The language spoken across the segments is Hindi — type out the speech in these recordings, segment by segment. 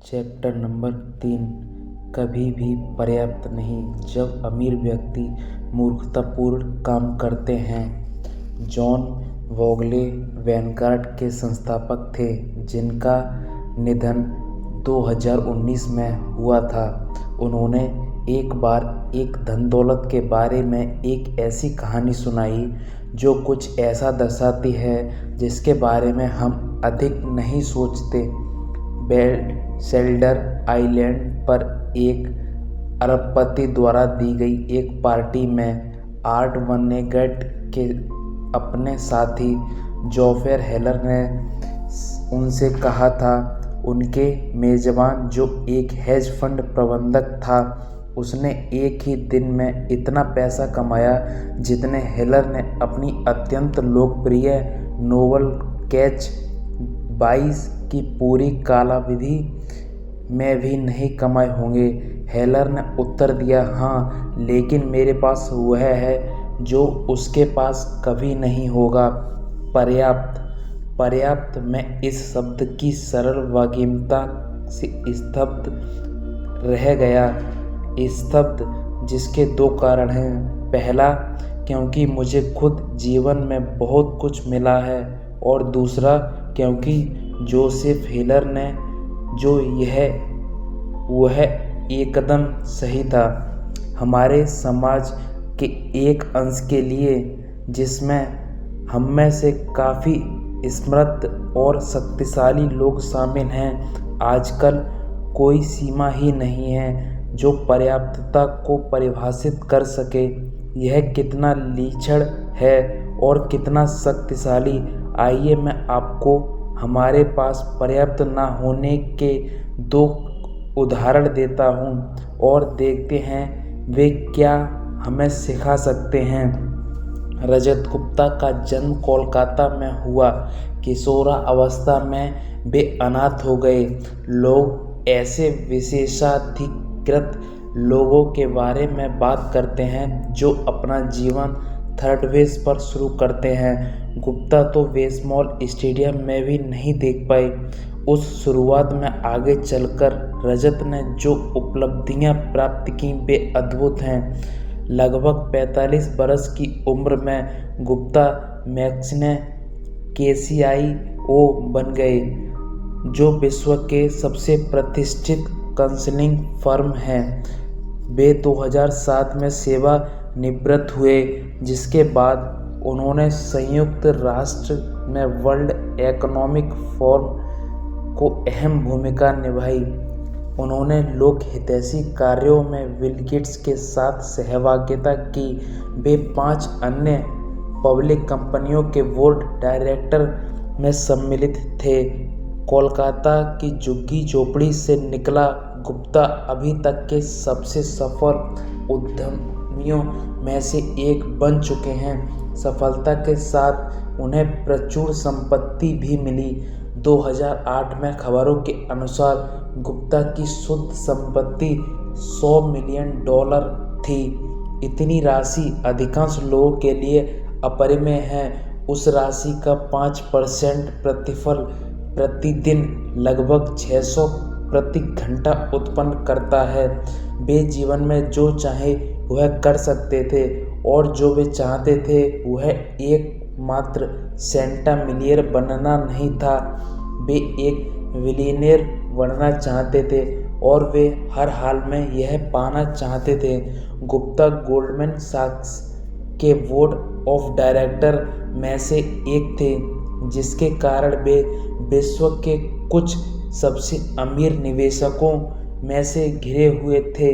चैप्टर नंबर 3 कभी भी पर्याप्त नहीं जब अमीर व्यक्ति मूर्खतापूर्ण काम करते हैं। जॉन वोगले वैनगार्ड के संस्थापक थे जिनका निधन 2019 में हुआ था। उन्होंने एक बार एक धन दौलत के बारे में एक ऐसी कहानी सुनाई जो कुछ ऐसा दर्शाती है जिसके बारे में हम अधिक नहीं सोचते। बेल्सेल्डर आइलैंड पर एक अरबपति द्वारा दी गई एक पार्टी में आर्ट वन्नेगेट के अपने साथी जोफेर हेलर ने उनसे कहा था। उनके मेजबान जो एक हेज फंड प्रबंधक था, उसने एक ही दिन में इतना पैसा कमाया जितने हेलर ने अपनी अत्यंत लोकप्रिय नोवेल कैच 22 की पूरी कालावधि में भी नहीं कमाए होंगे। हेलर ने उत्तर दिया, हाँ, लेकिन मेरे पास वह है जो उसके पास कभी नहीं होगा, पर्याप्त। पर्याप्त में इस शब्द की सरल वाग्मिता से स्तब्ध रह गया। स्तब्ध जिसके दो कारण हैं। पहला, क्योंकि मुझे खुद जीवन में बहुत कुछ मिला है, और दूसरा क्योंकि जोसेफ हेलर ने जो वह एकदम सही था। हमारे समाज के एक अंश के लिए जिसमें हम में से काफ़ी समृद्ध और शक्तिशाली लोग शामिल हैं, आजकल कोई सीमा ही नहीं है जो पर्याप्तता को परिभाषित कर सके। यह कितना लीचड़ है और कितना शक्तिशाली। आइए मैं आपको हमारे पास पर्याप्त न होने के दो उदाहरण देता हूँ और देखते हैं वे क्या हमें सिखा सकते हैं। रजत गुप्ता का जन्म कोलकाता में हुआ। किशोरावस्था में वे अनाथ हो गए। लोग ऐसे विशेषाधिकृत लोगों के बारे में बात करते हैं जो अपना जीवन थर्ड बेस पर शुरू करते हैं। गुप्ता तो वेस्टमॉल स्टेडियम में भी नहीं देख पाए। उस शुरुआत में आगे चलकर रजत ने जो उपलब्धियां प्राप्त की वे अद्भुत हैं। लगभग 45 बरस की उम्र में गुप्ता मैक्सिने KCIO बन गए, जो विश्व के सबसे प्रतिष्ठित काउंसलिंग फर्म है। वे 2007 में सेवा निवृत्त हुए, जिसके बाद उन्होंने संयुक्त राष्ट्र में वर्ल्ड इकोनॉमिक फोरम को अहम भूमिका निभाई। उन्होंने लोक हितैषी कार्यों में बिल गेट्स के साथ सहभागिता की। वे 5 अन्य पब्लिक कंपनियों के बोर्ड डायरेक्टर में सम्मिलित थे। कोलकाता की झुग्गी झोपड़ी से निकला गुप्ता अभी तक के सबसे सफल उद्यमियों में से एक बन चुके हैं। सफलता के साथ उन्हें प्रचुर संपत्ति भी मिली। 2008 में खबरों के अनुसार गुप्ता की शुद्ध संपत्ति $100 मिलियन थी। इतनी राशि अधिकांश लोगों के लिए अपरिमेय है। उस राशि का 5% प्रतिफल प्रतिदिन लगभग 600 प्रति घंटा उत्पन्न करता है। वे जीवन में जो चाहे वह कर सकते थे, और जो वे चाहते थे वह एकमात्र सेंटा मिलियनेयर बनना नहीं था, वे एक बिलियनियर बनना चाहते थे, और वे हर हाल में यह पाना चाहते थे। गुप्ता गोल्डमैन सैक्स के बोर्ड ऑफ डायरेक्टर में से एक थे, जिसके कारण वे विश्व के कुछ सबसे अमीर निवेशकों में से घिरे हुए थे।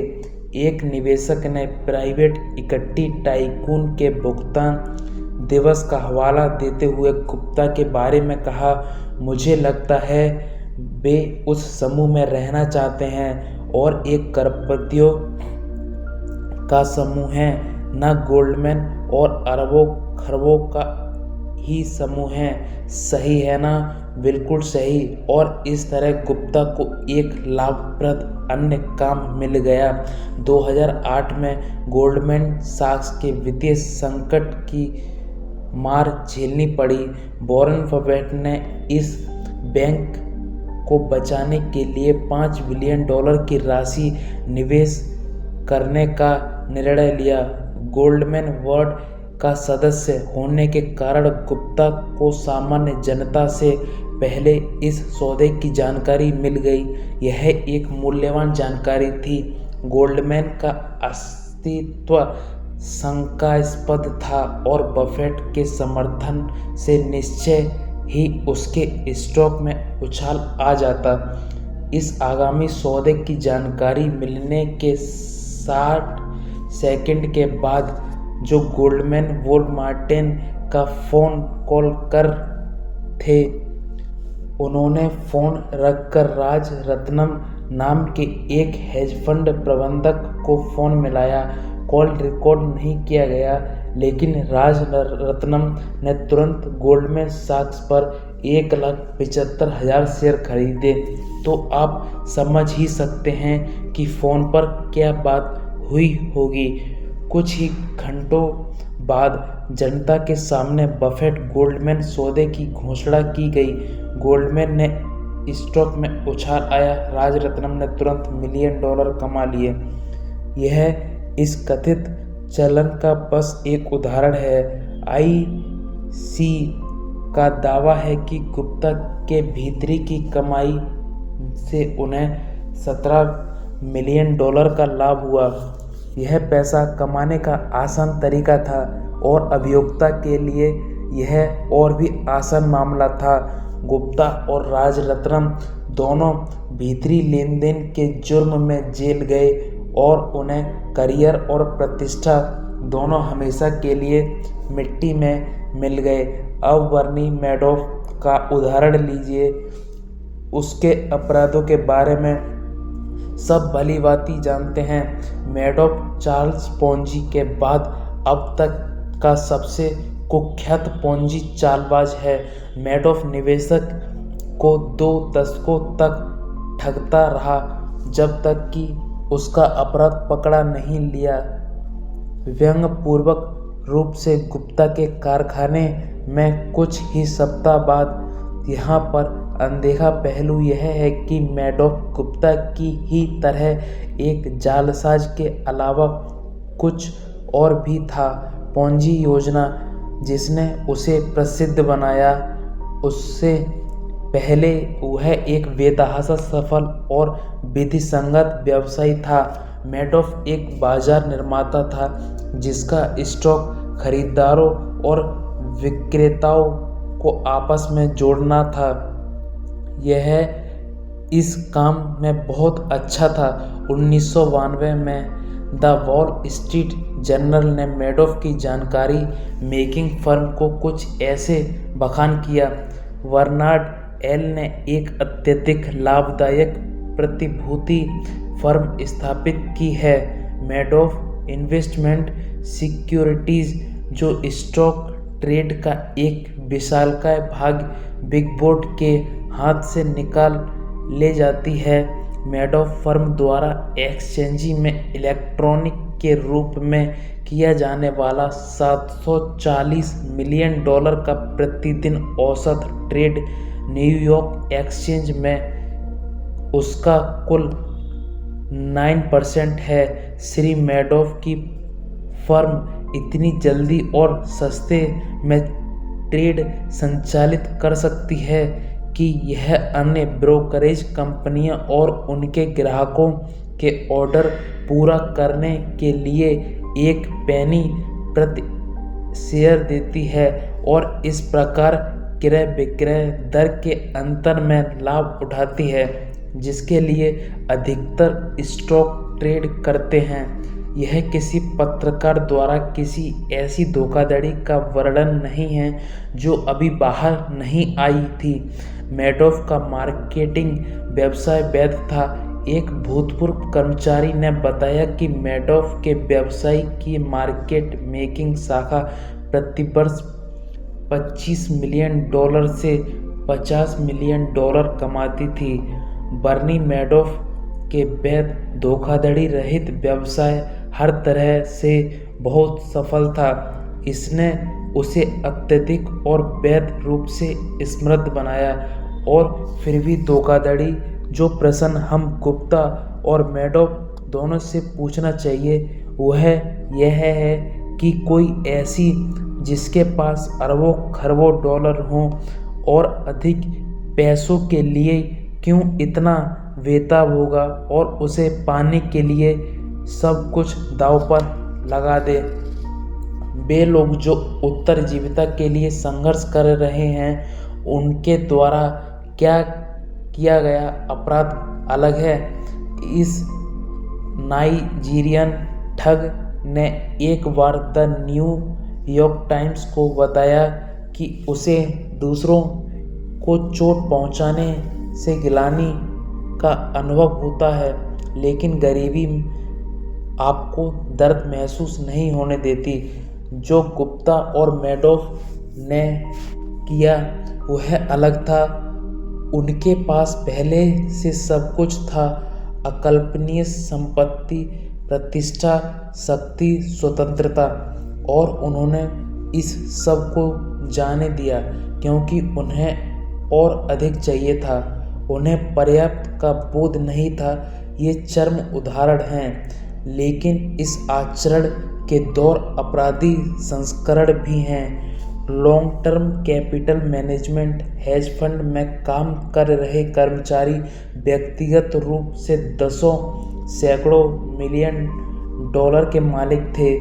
एक निवेशक ने प्राइवेट इक्विटी टाइकून के भुगतान दिवस का हवाला देते हुए गुप्ता के बारे में कहा, मुझे लगता है वे उस समूह में रहना चाहते हैं और एक करोड़पतियों का समूह है, न गोल्डमैन और अरबों खरबों का ही समूह है। सही है ना? बिल्कुल सही। और इस तरह गुप्ता को एक लाभप्रद अन्य काम मिल गया। 2008 में गोल्डमैन सैक्स के वित्तीय संकट की मार झेलनी पड़ी। वॉरेन बफेट ने इस बैंक को बचाने के लिए $5 बिलियन की राशि निवेश करने का निर्णय लिया। गोल्डमैन बोर्ड का सदस्य होने के कारण गुप्ता को सामान्य जनता से पहले इस सौदे की जानकारी मिल गई। यह एक मूल्यवान जानकारी थी। गोल्डमैन का अस्तित्व शंकास्पद था और बफेट के समर्थन से निश्चय ही उसके स्टॉक में उछाल आ जाता। इस आगामी सौदे की जानकारी मिलने के 60 सेकंड के बाद जो गोल्डमैन वॉलमार्टिन का फ़ोन कॉल कर थे, उन्होंने फ़ोन रखकर राज रत्नम नाम के एक हेज फंड प्रबंधक को फ़ोन मिलाया। कॉल रिकॉर्ड नहीं किया गया, लेकिन राज रत्नम ने तुरंत गोल्डमैन सैक्स पर 1,75,000 शेयर खरीदे। तो आप समझ ही सकते हैं कि फ़ोन पर क्या बात हुई होगी। कुछ ही घंटों बाद जनता के सामने बफेट गोल्डमैन सौदे की घोषणा की गई। गोल्डमैन ने स्टॉक में उछाल आया। राजरत्नम ने तुरंत $1 मिलियन कमा लिए। यह इस कथित चलन का बस एक उदाहरण है। आईसी का दावा है कि गुप्ता के भीतरी की कमाई से उन्हें $17 मिलियन का लाभ हुआ। यह पैसा कमाने का आसान तरीका था और अभियोक्ता के लिए यह और भी आसान मामला था। गुप्ता और राजरत्नम दोनों भीतरी लेनदेन के जुर्म में जेल गए और उन्हें करियर और प्रतिष्ठा दोनों हमेशा के लिए मिट्टी में मिल गए। अब बर्नी मैडोफ का उदाहरण लीजिए। उसके अपराधों के बारे में सब भलीभांति जानते हैं। मैडोफ चार्ल्स पोंजी के बाद अब तक का सबसे कुख्यात पोंजी चालबाज है। मैडोफ निवेशक को 2 दशकों तक ठगता रहा, जब तक कि उसका अपराध पकड़ा नहीं लिया। व्यंग्यपूर्वक रूप से गुप्ता के कारखाने में कुछ ही सप्ताह बाद। यहाँ पर अनदेखा पहलू यह है कि मैडोफ गुप्ता की ही तरह एक जालसाज के अलावा कुछ और भी था। पोंजी योजना जिसने उसे प्रसिद्ध बनाया, उससे पहले वह एक बेतहाशा सफल और विधिसंगत व्यवसायी था। मैडोफ एक बाजार निर्माता था जिसका स्टॉक खरीदारों और विक्रेताओं को आपस में जोड़ना था। यह इस काम में बहुत अच्छा था। 1992 में द वॉल स्ट्रीट जर्नल ने मैडोफ की जानकारी मेकिंग फर्म को कुछ ऐसे बखान किया। बर्नार्ड एल ने एक अत्यधिक लाभदायक प्रतिभूति फर्म स्थापित की है, मैडोफ इन्वेस्टमेंट सिक्योरिटीज, जो स्टॉक ट्रेड का एक विशालकाय भाग बिग बोर्ड के हाथ से निकाल ले जाती है। मैडोफ फर्म द्वारा एक्सचेंज में इलेक्ट्रॉनिक के रूप में किया जाने वाला $740 मिलियन का प्रतिदिन औसत ट्रेड न्यूयॉर्क एक्सचेंज में उसका कुल 9% है। श्री मैडोफ की फर्म इतनी जल्दी और सस्ते में ट्रेड संचालित कर सकती है कि यह अन्य ब्रोकरेज कंपनियां और उनके ग्राहकों के ऑर्डर पूरा करने के लिए 1 पेनी प्रति शेयर देती है और इस प्रकार क्रय विक्रय दर के अंतर में लाभ उठाती है, जिसके लिए अधिकतर स्टॉक ट्रेड करते हैं। यह किसी पत्रकार द्वारा किसी ऐसी धोखाधड़ी का वर्णन नहीं है जो अभी बाहर नहीं आई थी। मैडोफ का मार्केटिंग व्यवसाय वैध था। एक भूतपूर्व कर्मचारी ने बताया कि मैडोफ के व्यवसाय की मार्केट मेकिंग शाखा प्रतिवर्ष $25 मिलियन से $50 मिलियन कमाती थी। बर्नी मैडोफ के वैध धोखाधड़ी रहित व्यवसाय हर तरह से बहुत सफल था। इसने उसे अत्यधिक और वैध रूप से समृद्ध बनाया। और फिर भी धोखाधड़ी। जो प्रश्न हम गुप्ता और मैडोफ दोनों से पूछना चाहिए वह यह है कि कोई ऐसी जिसके पास अरबों खरबों डॉलर हों और अधिक पैसों के लिए क्यों इतना बेताब होगा और उसे पाने के लिए सब कुछ दांव पर लगा दे। वे लोग जो उत्तरजीविता के लिए संघर्ष कर रहे हैं उनके द्वारा क्या किया गया अपराध अलग है। इस नाइजीरियन ठग ने एक बार द न्यू यॉर्क टाइम्स को बताया कि उसे दूसरों को चोट पहुंचाने से गिलानी का अनुभव होता है, लेकिन गरीबी आपको दर्द महसूस नहीं होने देती। जो गुप्ता और मैडोफ ने किया वह अलग था। उनके पास पहले से सब कुछ था, अकल्पनीय संपत्ति, प्रतिष्ठा, शक्ति, स्वतंत्रता, और उन्होंने इस सब को जाने दिया क्योंकि उन्हें और अधिक चाहिए था। उन्हें पर्याप्त का बोध नहीं था। ये चरम उदाहरण हैं, लेकिन इस आचरण के दौर अपराधी संस्करण भी हैं। Long term capital management hedge fund में काम कर रहे कर्मचारी व्यक्तिगत रूप से दसों सैकड़ों मिलियन डॉलर के मालिक थे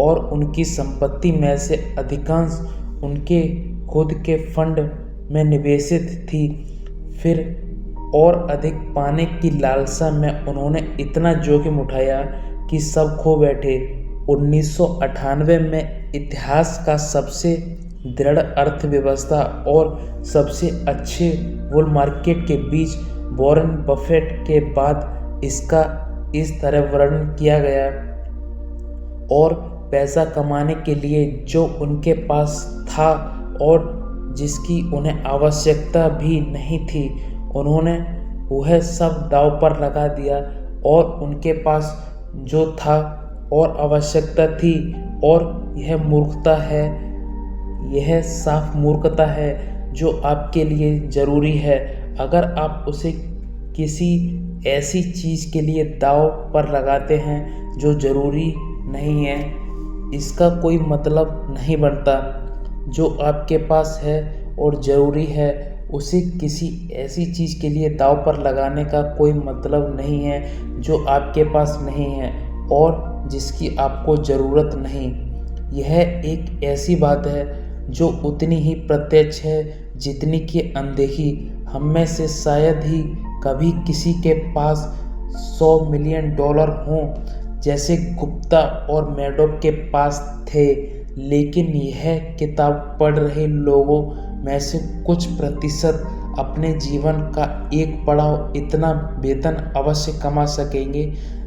और उनकी संपत्ति में से अधिकांश उनके खुद के फंड में निवेशित थी। फिर और अधिक पाने की लालसा में उन्होंने इतना जोखिम उठाया कि सब खो बैठे। 1998 में इतिहास का सबसे दृढ़ अर्थव्यवस्था और सबसे अच्छे बुल मार्केट के बीच वॉरेन बफेट के बाद इसका इस तरह वर्णन किया गया। और पैसा कमाने के लिए जो उनके पास था और जिसकी उन्हें आवश्यकता भी नहीं थी, उन्होंने वह सब दांव पर लगा दिया। और उनके पास जो था और आवश्यकता थी, और यह मूर्खता है, यह साफ मूर्खता है जो आपके लिए ज़रूरी है। अगर आप उसे किसी ऐसी चीज़ के लिए दांव पर लगाते हैं जो ज़रूरी नहीं है, इसका कोई मतलब नहीं बनता। जो आपके पास है और ज़रूरी है उसे किसी ऐसी चीज़ के लिए दांव पर लगाने का कोई मतलब नहीं है जो आपके पास नहीं है और जिसकी आपको ज़रूरत नहीं। यह एक ऐसी बात है जो उतनी ही प्रत्यक्ष है जितनी कि अनदेखी। हम में से शायद ही कभी किसी के पास 100 मिलियन डॉलर हों जैसे गुप्ता और मैडोफ के पास थे, लेकिन यह किताब पढ़ रहे लोगों में से कुछ प्रतिशत अपने जीवन का एक पड़ाव इतना वेतन अवश्य कमा सकेंगे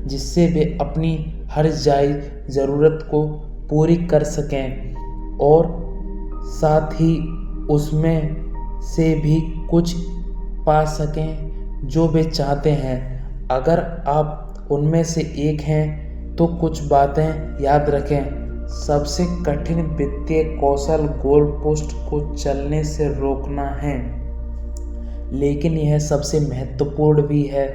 जिससे वे अपनी हर जायज़ ज़रूरत को पूरी कर सकें और साथ ही उसमें से भी कुछ पा सकें जो वे चाहते हैं। अगर आप उनमें से एक हैं तो कुछ बातें याद रखें। सबसे कठिन वित्तीय कौशल गोल पोस्ट को चलने से रोकना है, लेकिन यह सबसे महत्वपूर्ण भी है।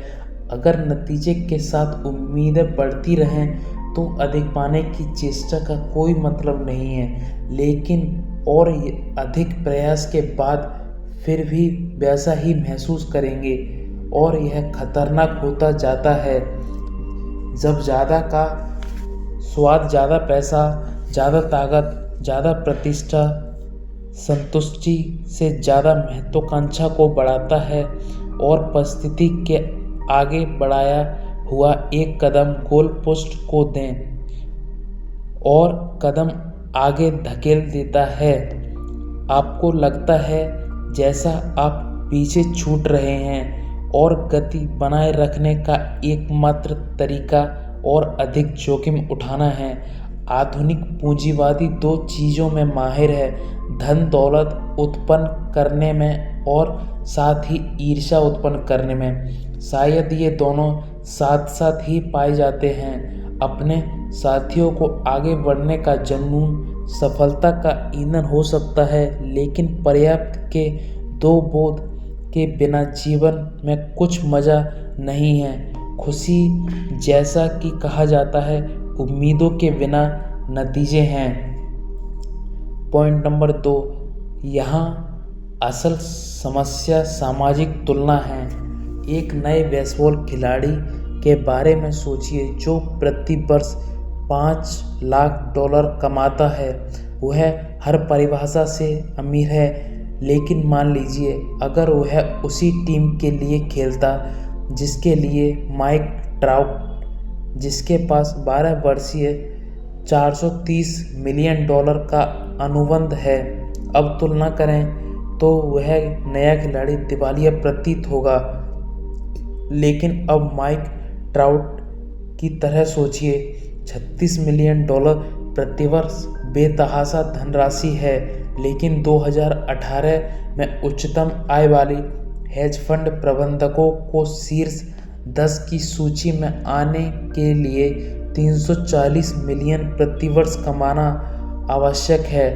अगर नतीजे के साथ उम्मीदें बढ़ती रहें तो अधिक पाने की चेष्टा का कोई मतलब नहीं है, लेकिन और अधिक प्रयास के बाद फिर भी वैसा ही महसूस करेंगे और यह खतरनाक होता जाता है। जब ज़्यादा का स्वाद ज़्यादा पैसा, ज़्यादा ताकत, ज़्यादा प्रतिष्ठा, संतुष्टि से ज़्यादा महत्वाकांक्षा को बढ़ाता है और परिस्थिति के आगे बढ़ाया हुआ एक कदम गोल पोस्ट को दें और कदम आगे धकेल देता है। आपको लगता है जैसा आप पीछे छूट रहे हैं और गति बनाए रखने का एकमात्र तरीका और अधिक जोखिम उठाना है। आधुनिक पूंजीवादी दो चीज़ों में माहिर है, धन दौलत उत्पन्न करने में और साथ ही ईर्ष्या उत्पन्न करने में। शायद ये दोनों साथ साथ ही पाए जाते हैं। अपने साथियों को आगे बढ़ने का जुनून सफलता का ईंधन हो सकता है, लेकिन पर्याप्त के दो बोध के बिना जीवन में कुछ मज़ा नहीं है। खुशी, जैसा कि कहा जाता है, उम्मीदों के बिना नतीजे हैं। पॉइंट नंबर 2, यहाँ असल समस्या सामाजिक तुलना है। एक नए बेसबॉल खिलाड़ी के बारे में सोचिए जो प्रति वर्ष $5 लाख कमाता है। वह हर परिभाषा से अमीर है, लेकिन मान लीजिए अगर वह उसी टीम के लिए खेलता जिसके लिए माइक ट्राउट, जिसके पास 12 वर्षीय $430 मिलियन का अनुबंध है, अब तुलना करें तो वह नया खिलाड़ी दिवालिया प्रतीत होगा। लेकिन अब माइक ट्राउट की तरह सोचिए, $36 मिलियन प्रतिवर्ष बेतहाशा धनराशि है, लेकिन 2018 में उच्चतम आय वाली हेज फंड प्रबंधकों को शीर्ष 10 की सूची में आने के लिए 340 मिलियन प्रतिवर्ष कमाना आवश्यक है।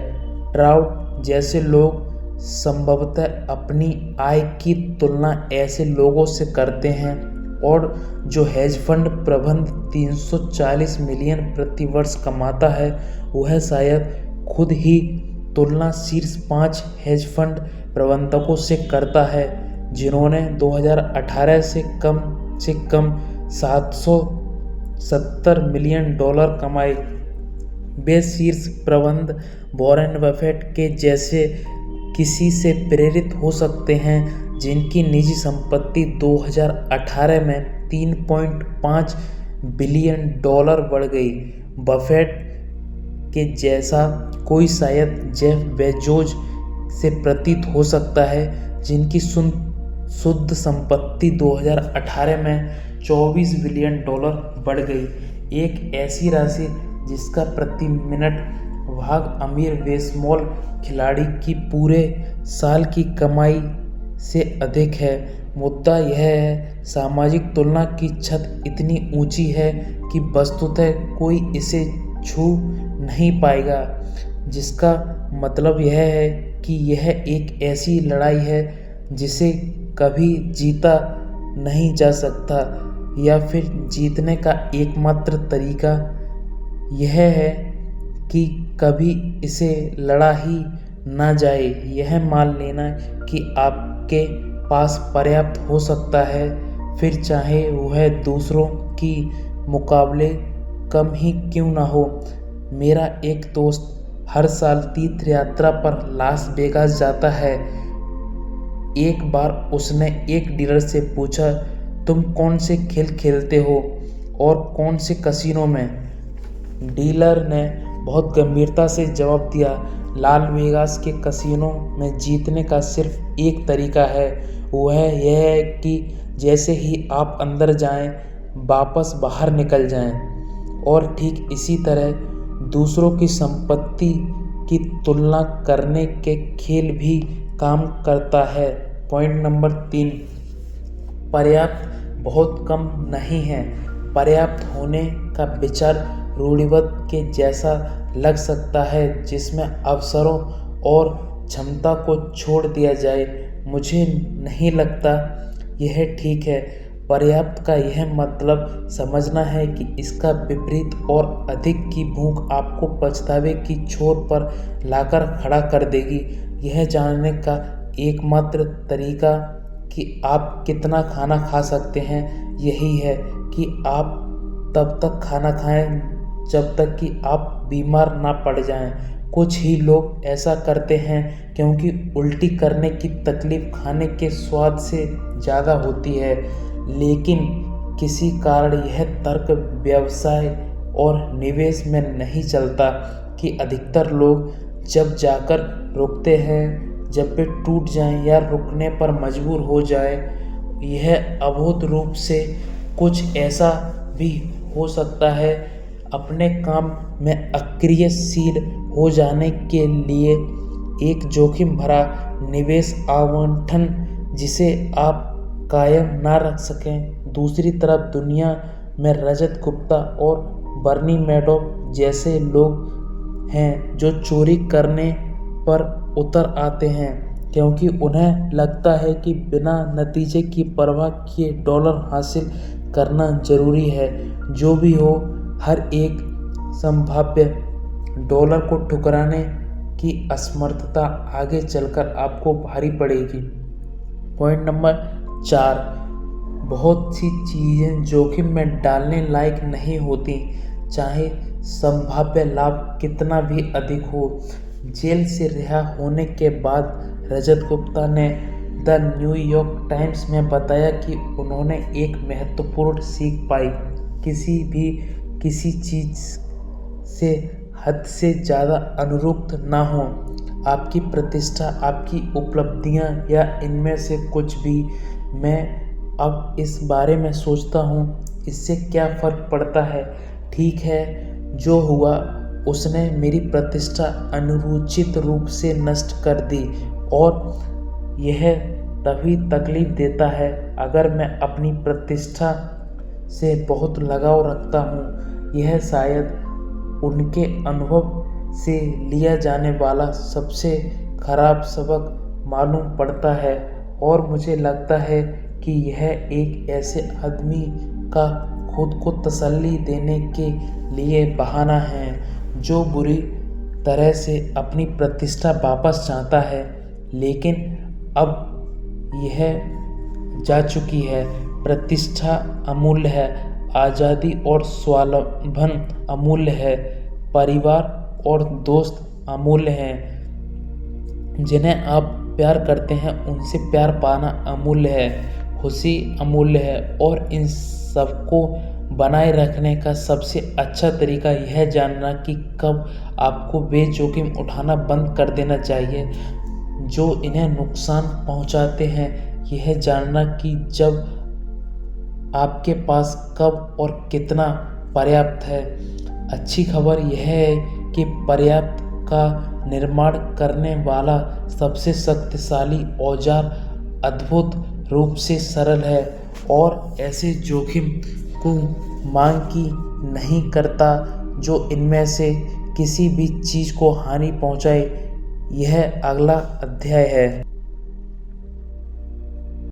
ट्राउट जैसे लोग संभवतः अपनी आय की तुलना ऐसे लोगों से करते हैं, और जो हेज फंड प्रबंध 340 मिलियन प्रतिवर्ष कमाता है, वह शायद खुद ही तुलना शीर्ष 5 हेज फंड प्रबंधकों से करता है, जिन्होंने 2018 से कम $770 मिलियन कमाए। वे शीर्ष प्रबंध वॉरेन बफेट के जैसे किसी से प्रेरित हो सकते हैं, जिनकी निजी संपत्ति 2018 में $3.5 बिलियन बढ़ गई। बफेट के जैसा कोई शायद जेफ बेजोस से प्रतीत हो सकता है, जिनकी शुद्ध संपत्ति 2018 में $24 बिलियन बढ़ गई। एक ऐसी राशि जिसका प्रति मिनट भाग अमीर बेसबॉल खिलाड़ी की पूरे साल की कमाई से अधिक है। मुद्दा यह है, सामाजिक तुलना की छत इतनी ऊंची है कि वस्तुतः कोई इसे छू नहीं पाएगा, जिसका मतलब यह है कि यह एक ऐसी लड़ाई है जिसे कभी जीता नहीं जा सकता, या फिर जीतने का एकमात्र तरीका यह है कि कभी इसे लड़ा ही ना जाए। यह मान लेना कि आपके पास पर्याप्त हो सकता है, फिर चाहे वह दूसरों की मुकाबले कम ही क्यों ना हो। मेरा एक दोस्त हर साल तीर्थ यात्रा पर लास वेगास जाता है। एक बार उसने एक डीलर से पूछा, तुम कौन से खेल खेलते हो और कौन से कसिनो में? डीलर ने बहुत गंभीरता से जवाब दिया, लास वेगास के कसिनो में जीतने का सिर्फ एक तरीका है, वह यह है कि जैसे ही आप अंदर जाएं, वापस बाहर निकल जाएं। और ठीक इसी तरह दूसरों की संपत्ति की तुलना करने के खेल भी काम करता है। पॉइंट नंबर 3, पर्याप्त बहुत कम नहीं है। पर्याप्त होने का विचार रूढ़िवाद के जैसा लग सकता है, जिसमें अवसरों और क्षमता को छोड़ दिया जाए। मुझे नहीं लगता यह ठीक है। पर्याप्त का यह मतलब समझना है कि इसका विपरीत और अधिक की भूख आपको पछतावे की छोर पर लाकर खड़ा कर देगी। यह जानने का एकमात्र तरीका कि आप कितना खाना खा सकते हैं यही है कि आप तब तक खाना खाएं जब तक कि आप बीमार ना पड़ जाएं। कुछ ही लोग ऐसा करते हैं क्योंकि उल्टी करने की तकलीफ खाने के स्वाद से ज़्यादा होती है, लेकिन किसी कारण यह तर्क व्यवसाय और निवेश में नहीं चलता कि अधिकतर लोग जब जाकर रुकते हैं, जब वे टूट जाएं या रुकने पर मजबूर हो जाए। यह अभूत रूप से कुछ ऐसा भी हो सकता है, अपने काम में अक्रियशील हो जाने के लिए एक जोखिम भरा निवेश आवंटन जिसे आप कायम ना रख सकें। दूसरी तरफ दुनिया में रजत गुप्ता और बर्नी मैडोफ जैसे लोग हैं जो चोरी करने पर उतर आते हैं। क्योंकि उन्हें लगता है कि बिना नतीजे की परवाह किए डॉलर हासिल करना जरूरी है। जो भी हो, हर एक संभाव्य डॉलर को ठुकराने की असमर्थता आगे चलकर आपको भारी पड़ेगी। पॉइंट नंबर 4, बहुत सी चीज़ें जोखिम में डालने लायक नहीं होती, चाहे संभाव्य लाभ कितना भी अधिक हो। जेल से रिहा होने के बाद रजत गुप्ता ने द न्यूयॉर्क टाइम्स में बताया कि उन्होंने एक महत्वपूर्ण सीख पाई, किसी चीज़ से हद से ज़्यादा अनुरक्त ना हो। आपकी प्रतिष्ठा, आपकी उपलब्धियां या इनमें से कुछ भी। मैं अब इस बारे में सोचता हूँ, इससे क्या फ़र्क पड़ता है। ठीक है, जो हुआ उसने मेरी प्रतिष्ठा अनुचित रूप से नष्ट कर दी, और यह तभी तकलीफ देता है अगर मैं अपनी प्रतिष्ठा से बहुत लगाव रखता हूँ। यह शायद उनके अनुभव से लिया जाने वाला सबसे खराब सबक मालूम पड़ता है, और मुझे लगता है कि यह एक ऐसे आदमी का खुद को तसल्ली देने के लिए बहाना है जो बुरी तरह से अपनी प्रतिष्ठा वापस चाहता है, लेकिन अब यह जा चुकी है। प्रतिष्ठा अमूल्य है, आज़ादी और स्वावलंबन अमूल्य है, परिवार और दोस्त अमूल्य हैं। जिन्हें आप प्यार करते हैं उनसे प्यार पाना अमूल्य है, खुशी अमूल्य है, और इन सबको बनाए रखने का सबसे अच्छा तरीका यह जानना कि कब आपको बेजोखिम उठाना बंद कर देना चाहिए जो इन्हें नुकसान पहुंचाते हैं। यह जानना कि जब आपके पास कब और कितना पर्याप्त है। अच्छी खबर यह है कि पर्याप्त का निर्माण करने वाला सबसे शक्तिशाली औजार अद्भुत रूप से सरल है और ऐसे जोखिम को मांग की नहीं करता जो इनमें से किसी भी चीज़ को हानि पहुंचाए। यह अगला अध्याय है।